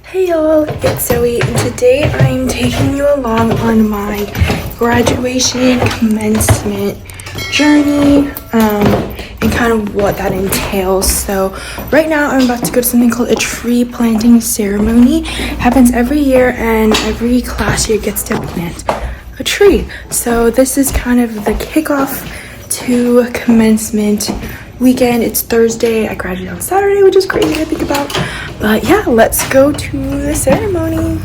Hey y'all, it's Zoe, and today I'm taking you along on my graduation commencement journey and kind of what that entails. So right now I'm about to go to something called a tree planting ceremony. It happens every year and every class year gets to plant a tree. So this is kind of the kickoff to commencement weekend. It's Thursday. I graduated on Saturday, which is crazy to think about. But yeah, let's go to the ceremony.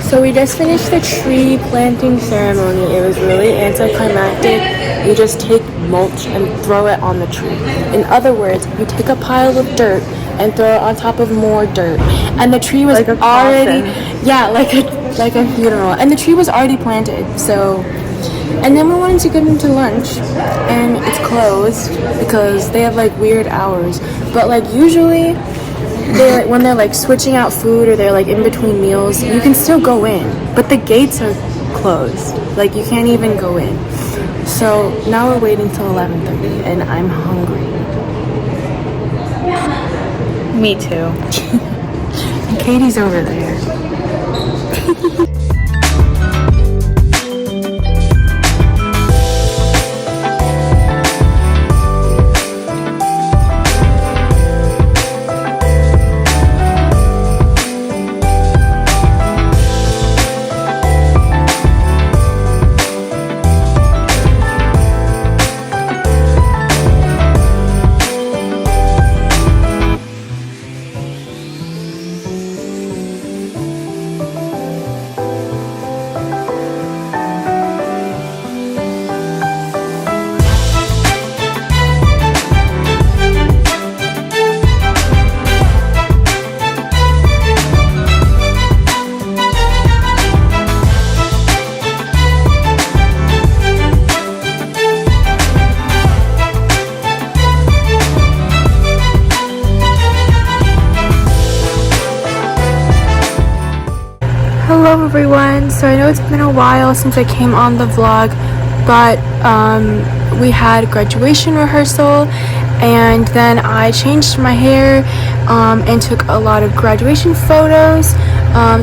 So we just finished the tree planting ceremony. It was really anticlimactic. You just take mulch and throw it on the tree. In other words, you take a pile of dirt and throw it on top of more dirt. And the tree was like already, like a funeral. And the tree was already planted. So, and then we wanted to get into lunch, and it's closed because they have like weird hours. But like usually, when they're like switching out food or they're like in between meals, you can still go in, but the gates are closed. Like you can't even go in. So now we're waiting till 11:30 and I'm hungry. Me too. And Katie's over there. Hello everyone, so I know it's been a while since I came on the vlog, but we had graduation rehearsal and then I changed my hair and took a lot of graduation photos.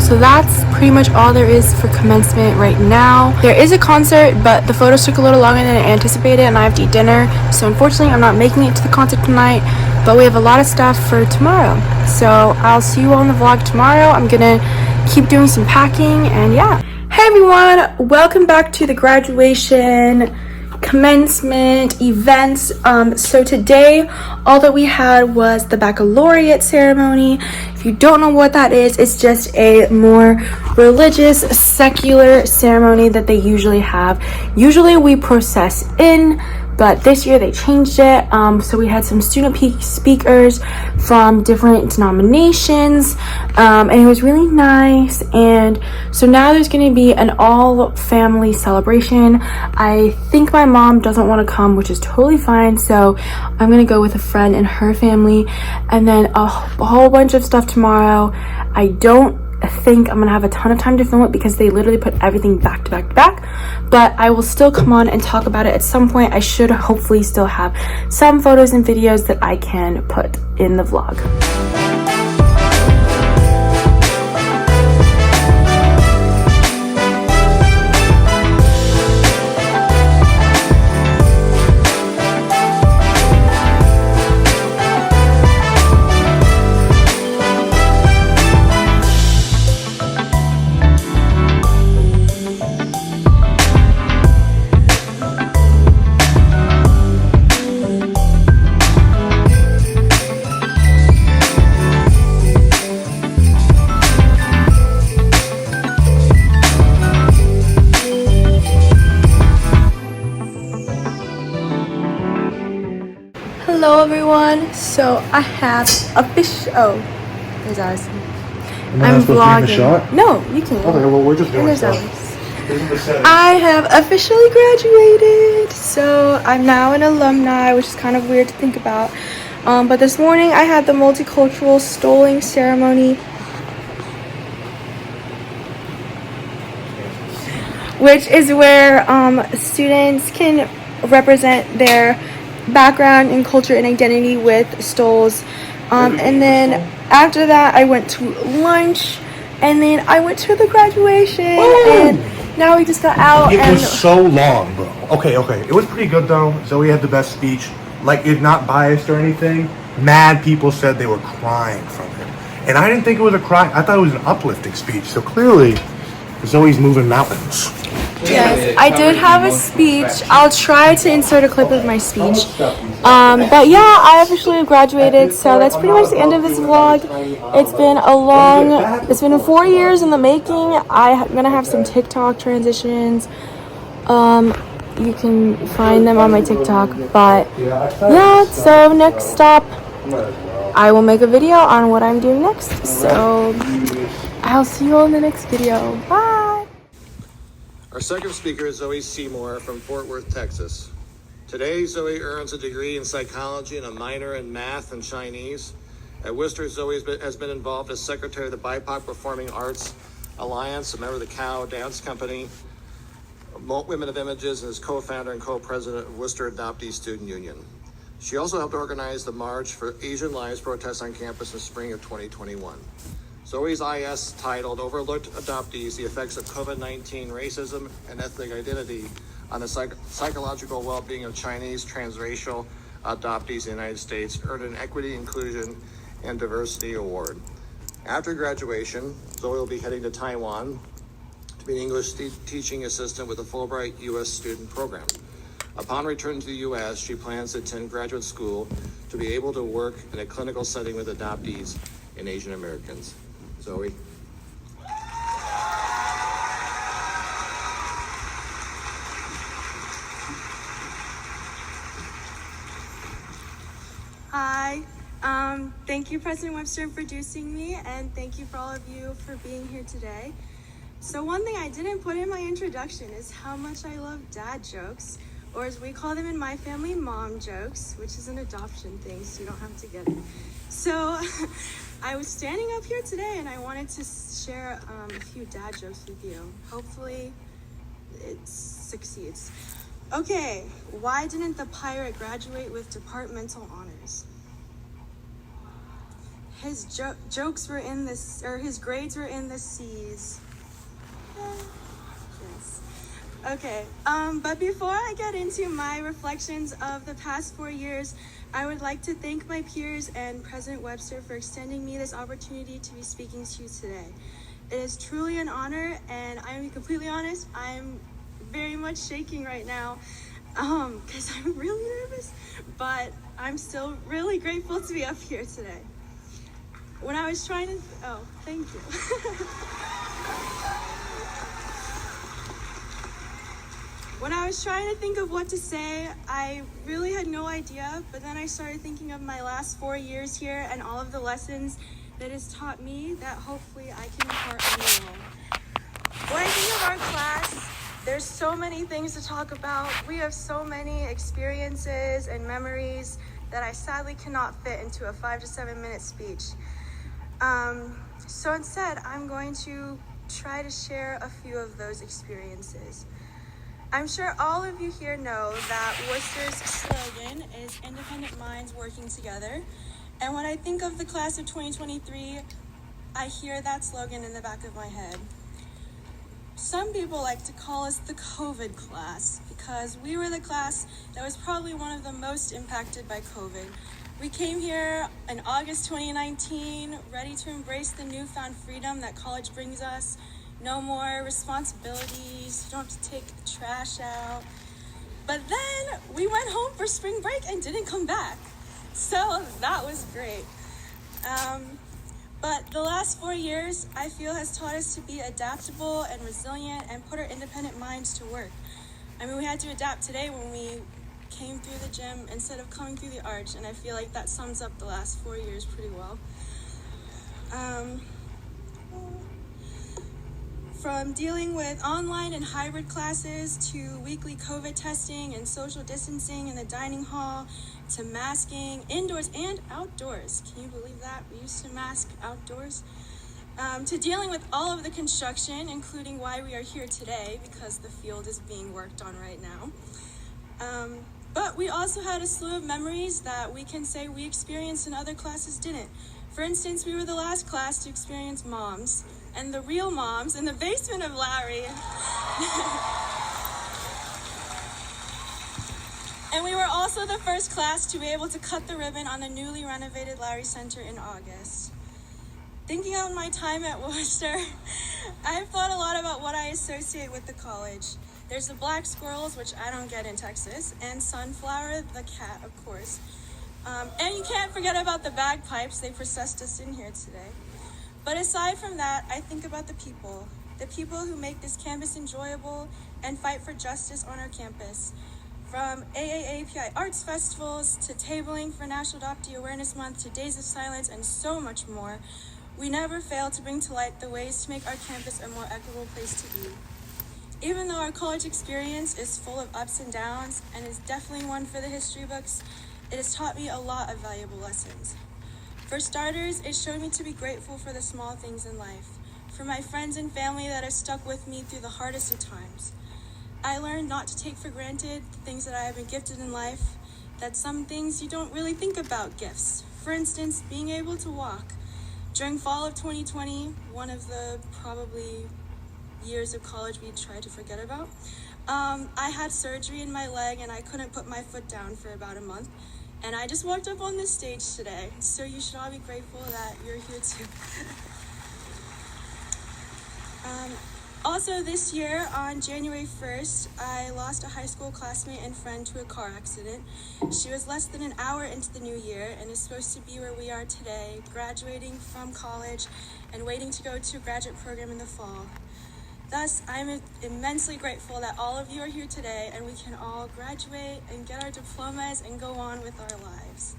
So that's pretty much all there is for commencement right now. There is a concert, but the photos took a little longer than I anticipated and I have to eat dinner. So unfortunately I'm not making it to the concert tonight, but we have a lot of stuff for tomorrow. So I'll see you all in the vlog tomorrow. I'm gonna keep doing some packing and yeah. Hey everyone, welcome back to the graduation commencement events. So today all that we had was the baccalaureate ceremony. If you don't know what that is, it's just a more religious, secular ceremony that they usually have. Usually we process in, but this year they changed it. So we had some student speakers from different denominations, and it was really nice. And so now there's gonna be an all family celebration. I think my mom doesn't want to come, which is totally fine. So I'm gonna go with a friend and her family, and then a whole bunch of stuff tomorrow. I don't think I'm gonna have a ton of time to film it because they literally put everything back to back to back, but I will still come on and talk about it at some point. I should hopefully still have some photos and videos that I can put in the vlog. Hello everyone. So I have a fish. Oh, there's Allison. I'm vlogging. No, you can't. Okay, well we're just doing stuff. I have officially graduated, so I'm now an alumni, which is kind of weird to think about. But this morning I had the multicultural stoling ceremony, which is where students can represent their background and culture and identity with stoles. And then after that I went to lunch, and then I went to the graduation. And now we just got out. It was so long, bro. Okay. It was pretty good though. Zoe had the best speech. Like, it's not biased or anything. Mad people said they were crying from it. And I didn't think it was a cry. I thought it was an uplifting speech. So clearly, Zoe's moving mountains. Yes, I did have a speech. I'll try to insert a clip of my speech. But yeah, I officially graduated, so that's pretty much the end of this vlog. It's been 4 years in the making. I'm gonna have some TikTok transitions. You can find them on my TikTok, but yeah, so next stop, I will make a video on what I'm doing next. So I'll see you all in the next video. Bye. Our second speaker is Zoe Seymour from Fort Worth, Texas. Today, Zoe earns a degree in psychology and a minor in math and Chinese. At Worcester, Zoe has been involved as secretary of the BIPOC Performing Arts Alliance, a member of the Cow Dance Company, Women of Images, and is co-founder and co-president of Worcester Adoptee Student Union. She also helped organize the March for Asian Lives protest on campus in spring of 2021. Zoe's IS, titled Overlooked Adoptees, The Effects of COVID-19 Racism and Ethnic Identity on the Psychological Well-Being of Chinese Transracial Adoptees in the United States, earned an Equity, Inclusion, and Diversity Award. After graduation, Zoe will be heading to Taiwan to be an English teaching assistant with the Fulbright U.S. student program. Upon return to the U.S., she plans to attend graduate school to be able to work in a clinical setting with adoptees and Asian Americans. Zoe. Hi. Thank you, President Webster, for introducing me, and thank you for all of you for being here today. So one thing I didn't put in my introduction is how much I love dad jokes, or as we call them in my family, mom jokes, which is an adoption thing, so you don't have to get it. So I was standing up here today and I wanted to share a few dad jokes with you. Hopefully it succeeds. Okay, why didn't the pirate graduate with departmental honors? His jokes were in this, or his grades were in the C's. Yes. Okay, but before I get into my reflections of the past 4 years, I would like to thank my peers and President Webster for extending me this opportunity to be speaking to you today. It is truly an honor, and I'm to be completely honest, I'm very much shaking right now because I'm really nervous, but I'm still really grateful to be up here today. When I was trying to, thank you. When I was trying to think of what to say, I really had no idea, but then I started thinking of my last 4 years here and all of the lessons that has taught me that hopefully I can impart on you all. When I think of our class, there's so many things to talk about. We have so many experiences and memories that I sadly cannot fit into a 5 to 7 minute speech. So instead, I'm going to try to share a few of those experiences. I'm sure all of you here know that Worcester's slogan is Independent Minds Working Together. And when I think of the class of 2023, I hear that slogan in the back of my head. Some people like to call us the COVID class because we were the class that was probably one of the most impacted by COVID. We came here in August 2019, ready to embrace the newfound freedom that college brings us. No more responsibilities, you don't have to take the trash out. But then we went home for spring break and didn't come back. So that was great. But the last 4 years, I feel, has taught us to be adaptable and resilient and put our independent minds to work. I mean, we had to adapt today when we came through the gym instead of coming through the arch, and I feel like that sums up the last 4 years pretty well. From dealing with online and hybrid classes to weekly COVID testing and social distancing in the dining hall to masking indoors and outdoors. Can you believe that? We used to mask outdoors. To dealing with all of the construction, including why we are here today, because the field is being worked on right now. But we also had a slew of memories that we can say we experienced and other classes didn't. For instance, we were the last class to experience moms, and the real moms in the basement of Lowry. And we were also the first class to be able to cut the ribbon on the newly renovated Lowry Center in August. Thinking on my time at Worcester, I've thought a lot about what I associate with the college. There's the black squirrels, which I don't get in Texas, and Sunflower, the cat, of course. And you can't forget about the bagpipes. They processed us in here today. But aside from that, I think about the people who make this campus enjoyable and fight for justice on our campus. From AAAPI arts festivals to tabling for National Adoptee Awareness Month to Days of Silence and so much more, we never fail to bring to light the ways to make our campus a more equitable place to be. Even though our college experience is full of ups and downs and is definitely one for the history books, it has taught me a lot of valuable lessons. For starters, it showed me to be grateful for the small things in life, for my friends and family that have stuck with me through the hardest of times. I learned not to take for granted the things that I have been gifted in life, that some things you don't really think about gifts. For instance, being able to walk. During fall of 2020, one of the probably years of college we tried to forget about, I had surgery in my leg and I couldn't put my foot down for about a month. And I just walked up on this stage today, so you should all be grateful that you're here too. Also this year, on January 1st, I lost a high school classmate and friend to a car accident. She was less than an hour into the new year and is supposed to be where we are today, graduating from college and waiting to go to a graduate program in the fall. Thus, I'm immensely grateful that all of you are here today and we can all graduate and get our diplomas and go on with our lives.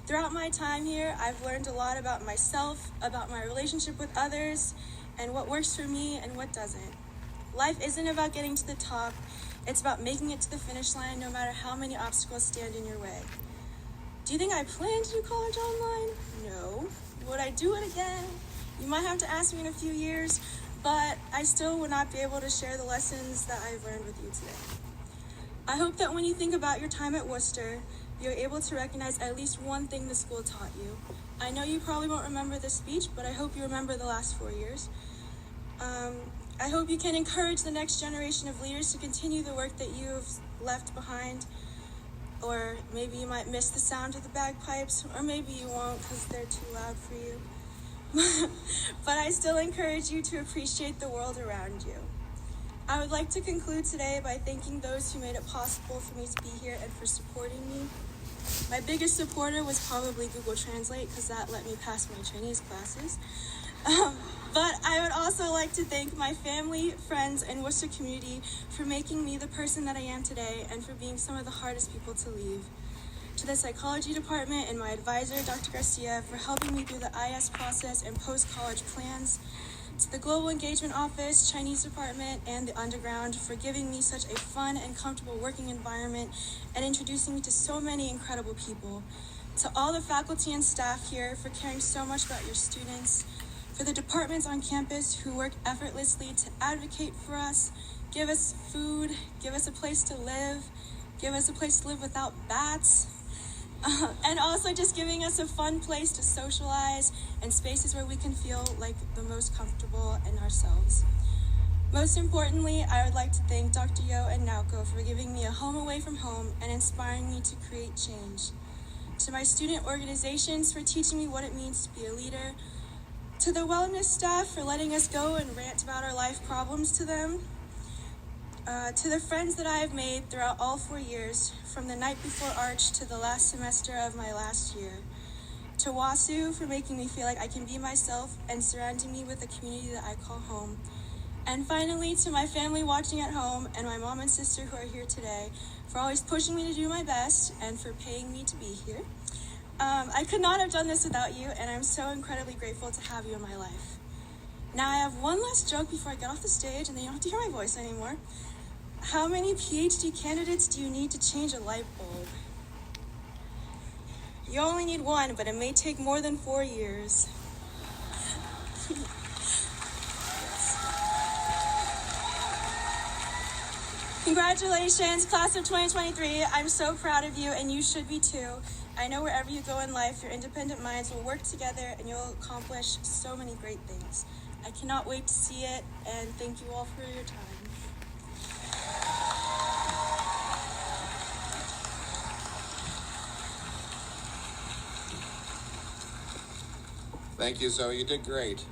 Throughout my time here, I've learned a lot about myself, about my relationship with others, and what works for me and what doesn't. Life isn't about getting to the top, it's about making it to the finish line no matter how many obstacles stand in your way. Do you think I plan to do college online? No. Would I do it again? You might have to ask me in a few years, but I still would not be able to share the lessons that I've learned with you today. I hope that when you think about your time at Worcester, you're able to recognize at least one thing the school taught you. I know you probably won't remember the speech, but I hope you remember the last 4 years. I hope you can encourage the next generation of leaders to continue the work that you've left behind. Or maybe you might miss the sound of the bagpipes, or maybe you won't because they're too loud for you. But I still encourage you to appreciate the world around you. I would like to conclude today by thanking those who made it possible for me to be here and for supporting me. My biggest supporter was probably Google Translate because that let me pass my Chinese classes. But I would also like to thank my family, friends, and Worcester community for making me the person that I am today and for being some of the hardest people to leave. To the psychology department and my advisor, Dr. Garcia, for helping me through the IS process and post-college plans. To the Global Engagement Office, Chinese Department, and the Underground for giving me such a fun and comfortable working environment and introducing me to so many incredible people. To all the faculty and staff here for caring so much about your students. For the departments on campus who work effortlessly to advocate for us, give us food, give us a place to live without bats. And also just giving us a fun place to socialize and spaces where we can feel like the most comfortable in ourselves. Most importantly, I would like to thank Dr. Yo and Nauko for giving me a home away from home and inspiring me to create change. To my student organizations for teaching me what it means to be a leader. To the wellness staff for letting us go and rant about our life problems to them. To the friends that I have made throughout all 4 years, from the night before Arch to the last semester of my last year. To WASU for making me feel like I can be myself and surrounding me with a community that I call home. And finally, to my family watching at home and my mom and sister who are here today, for always pushing me to do my best and for paying me to be here. I could not have done this without you, and I'm so incredibly grateful to have you in my life. Now I have one last joke before I get off the stage, and then you don't have to hear my voice anymore. How many PhD candidates do you need to change a light bulb? You only need one, but it may take more than 4 years. Congratulations, class of 2023. I'm so proud of you, and you should be too. I know wherever you go in life, your independent minds will work together and you'll accomplish so many great things. I cannot wait to see it, and thank you all for your time. Thank you, Zoe. You did great.